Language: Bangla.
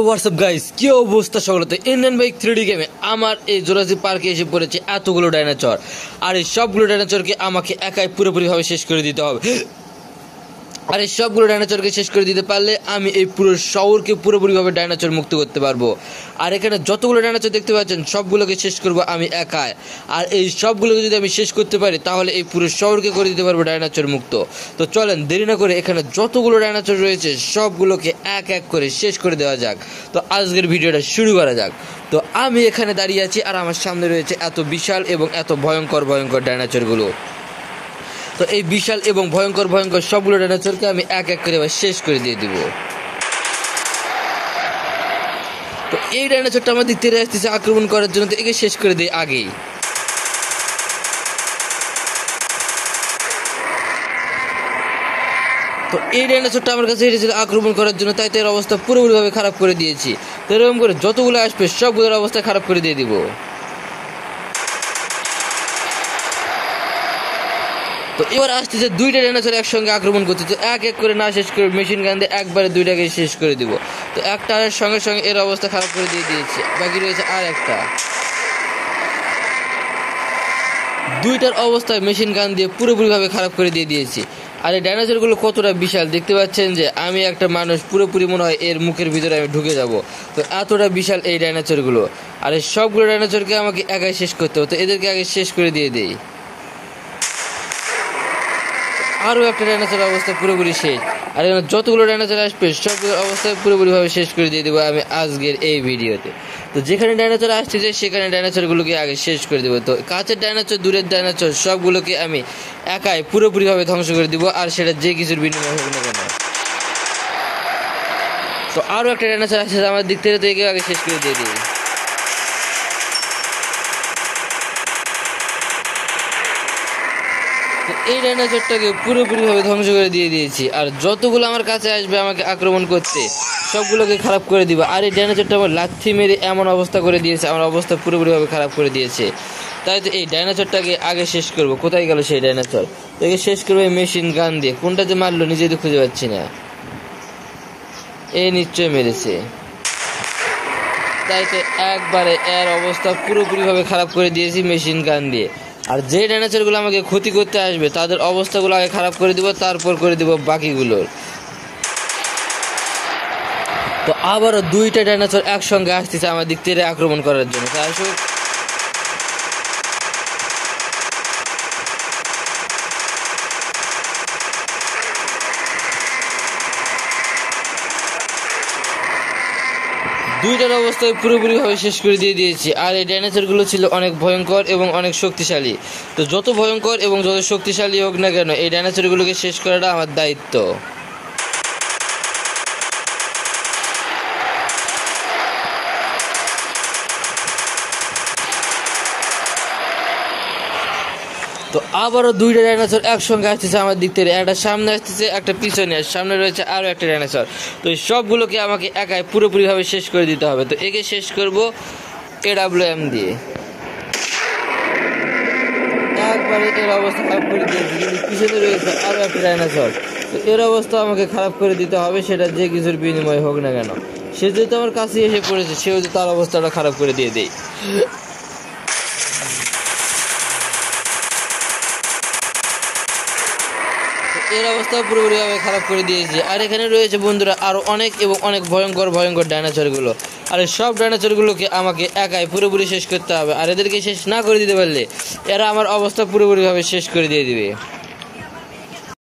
হোয়াটসঅ্যাপ গাইস, কি অবস্থা সকলের? ইন্ডিয়ান বাইক 3D গেমে আমার এই জুরাসিক পার্কে এসে পড়েছে এতগুলো ডাইনোসর। আর এই সবগুলো ডাইনোসরকে আমাকে একাই পুরোপুরিভাবে শেষ করে দিতে হবে। আর এই সবগুলো ডাইনোসরকে শেষ করে দিতে পারলে আমি এই পুরো শহরকে পুরোপুরিভাবে ডাইনোসর মুক্ত করতে পারবো। আর এখানে যতগুলো ডাইনোসর দেখতে পাচ্ছেন সবগুলোকে শেষ করবো আমি একাই। আর এই সবগুলোকে যদি আমি শেষ করতে পারি তাহলে এই পুরো শহরকে করে দিতে পারবো ডাইনোসর মুক্ত। তো চলেন দেরি না করে এখানে যতগুলো ডাইনোসর রয়েছে সবগুলোকে এক এক করে শেষ করে দেওয়া যাক। তো আজকের ভিডিওটা শুরু করা যাক। তো আমি এখানে দাঁড়িয়ে আছি আর আমার সামনে রয়েছে এত বিশাল এবং এত ভয়ঙ্কর ভয়ঙ্কর ডাইনোসরগুলো। তো এই বিশাল এবং ভয়ঙ্কর ভয়ঙ্কর সবগুলো ডাইনোসরকে আমি এক এক করে শেষ করে দিয়ে দিব। তো এই ডাইনোসরটা আমার দিক থেকে আসতেছে আক্রমণ করার জন্য, তো একে শেষ করে দিই আগেই। তো এই ডাইনোসরটা আমার কাছে এসেছিল আক্রমণ করার জন্য, তাই তো এর অবস্থা পুরোপুরিভাবে খারাপ করে দিয়েছি। তো এরকম করে যতগুলো আসবে সবগুলোর অবস্থা খারাপ করে দিয়ে দিব। তো এবার আসতেছে দুইটা ডাইনোসর একসঙ্গে আক্রমণ করতে, তো এক এক করে না শেষ করে মেশিন গান দিয়ে একবারে দুইটাকে শেষ করে দিব। তো একটা আর সঙ্গে সঙ্গে এর অবস্থা খারাপ করে দিয়ে দিয়েছে, বাকি রয়েছে আর একটা। দুইটার অবস্থায় মেশিন গান দিয়ে পুরোপুরিভাবে খারাপ করে দিয়ে দিয়েছি। আর এই ডাইনোসরগুলো কতটা বিশাল দেখতে পাচ্ছেন যে আমি একটা মানুষ পুরোপুরি মনে হয় এর মুখের ভিতরে আমি ঢুকে যাব। তো এতটা বিশাল এই ডাইনোসরগুলো। আর এই সবগুলো ডাইনোসরকে আমাকে একাই শেষ করতে হবে, তো এদেরকে আগে শেষ করে দিয়ে দেই। আরও একটা ডাইনোসরের অবস্থা পুরোপুরি শেষ। আর যতগুলো ডাইনোসর আসবে সবগুলোর অবস্থা পুরোপুরিভাবে শেষ করে দিয়ে দেবো আমি আজকের এই ভিডিওতে। তো যেখানে ডাইনোসর আসতেছে সেখানে ডাইনোসরগুলোকে আগে শেষ করে দেবো। তো কাছের ডাইনোসর দূরের ডাইনোসর সবগুলোকে আমি একাই পুরোপুরিভাবে ধ্বংস করে দিব, আর সেটা যে কিছুর বিনিময় হোক না কেন। তো আরও একটা ডাইনোসর আসছে আমার দিক থেকে, তো একে আগে শেষ করে দিয়ে দিই। এই ডাইনোসরটাকে পুরোপুরিভাবে ধ্বংস করে দিয়ে দিয়েছি। আর যতগুলো আমার কাছে আসবে আমাকে আক্রমণ করতে সবগুলোকে খারাপ করে দিব। আর এই ডাইনোসরটা আমার লাথি মেরে এমন অবস্থা করে দিয়েছে, আমার অবস্থা পুরোপুরিভাবে খারাপ করে দিয়েছে। তাই তো এই ডাইনোসরটাকে আগে শেষ করব। কোথায় গেল সেই ডাইনোসর? একে শেষ করবো মেশিন গান দিয়ে। কোনটা যে মারলো নিজেই তো খুঁজে পাচ্ছি না। এ নিশ্চয় মেরেছে। তাই তো একবারে এর অবস্থা পুরোপুরিভাবে খারাপ করে দিয়েছি মেশিন গান দিয়ে। আর যে ডাইনোসরগুলো আমাকে ক্ষতি করতে আসবে তাদের অবস্থাগুলো আগে খারাপ করে দিব, তারপর করে দিব বাকিগুলোর। তো আবারও দুইটা ডাইনোসর একসঙ্গে আসতেছে আমার দিক থেকে আক্রমণ করার জন্য। তাই আসুক। দুইটার অবস্থায় পুরোপুরিভাবে শেষ করে দিয়ে দিয়েছি। আর এই ডাইনোসরগুলো ছিল অনেক ভয়ঙ্কর এবং অনেক শক্তিশালী। তো যত ভয়ঙ্কর এবং যত শক্তিশালী হোক না কেন এই ডাইনোসরগুলোকে শেষ করাটা আমার দায়িত্ব। তো আবারও দুইটা ডাইনোসর একসঙ্গে আসতেছে আমার দিক থেকে, একটা সামনে আসতেছে একটা পিছনে, আর সামনে রয়েছে আরও একটা ডাইনোসর। তো এই সবগুলোকে আমাকে একাই পুরোপুরিভাবে শেষ করে দিতে হবে। তো একে শেষ করব AWM দিয়ে। একবারে এর অবস্থা খারাপ করে দিয়েছি, কিন্তু পিছনে রয়েছে আরও একটা ডাইনোসর। তো এর অবস্থা আমাকে খারাপ করে দিতে হবে, সেটা যে কিছুর বিনিময় হোক না কেন। সে যেহেতু আমার কাছে এসে পড়েছে সেও তার অবস্থাটা খারাপ করে দিয়ে দেয়। এর অবস্থা পুরোপুরিভাবে খারাপ করে দিয়েছে। আর এখানে রয়েছে বন্ধুরা আরও অনেক এবং অনেক ভয়ঙ্কর ভয়ঙ্কর ডাইনোসরগুলো। আর এই সব ডাইনোসরগুলোকে আমাকে একাই পুরোপুরি শেষ করতে হবে। আর এদেরকে শেষ না করে দিতে পারলে এরা আমার অবস্থা পুরোপুরিভাবে শেষ করে দিয়ে দিবে।